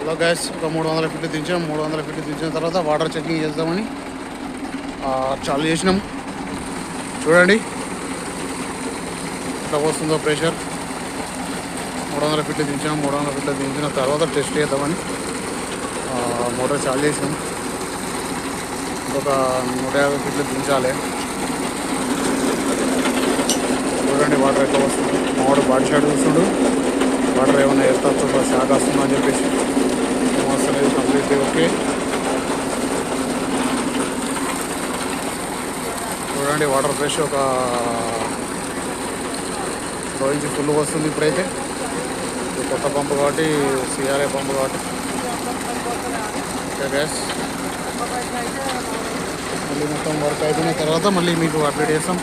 Hello gas ఒక 300 ఫీట్లు దించాం. 300 ఫీట్లు దించిన తర్వాత వాటర్ చెకింగ్ చేద్దామని చాలు చేసినాం. చూడండి ఎట్లా వస్తుందో ప్రెషర్. 300 ఫీట్లు దించాం. 300 ఫీట్లు దించిన తర్వాత టెస్ట్ చేద్దామని మోటార్ చాలు చేసినాం. ఇంకొక 150 ఫీట్లు దించాలి. చూడండి వాటర్ ఎట్లా వస్తుంది. మావాడు బాడీ షాట్ చూస్తుండు. వాటర్ ఏమైనా ఎత్తుందో షాక్ వస్తుందో అని చెప్పేసి వస్తలేదు. Completely okay. చూడండి వాటర్ ఫ్రెష్ ఒక 2 ఇంచ్ ఫుల్ వస్తుంది ఇప్పుడైతే. ఇది కొత్త పంపు కాబట్టి సిఆర్ఏ పంపు కాబట్టి ఓకే గ్యాస్. మళ్ళీ మొత్తం వర్క్ అయిపోయిన తర్వాత మళ్ళీ మీకు అప్డేట్ చేస్తాం.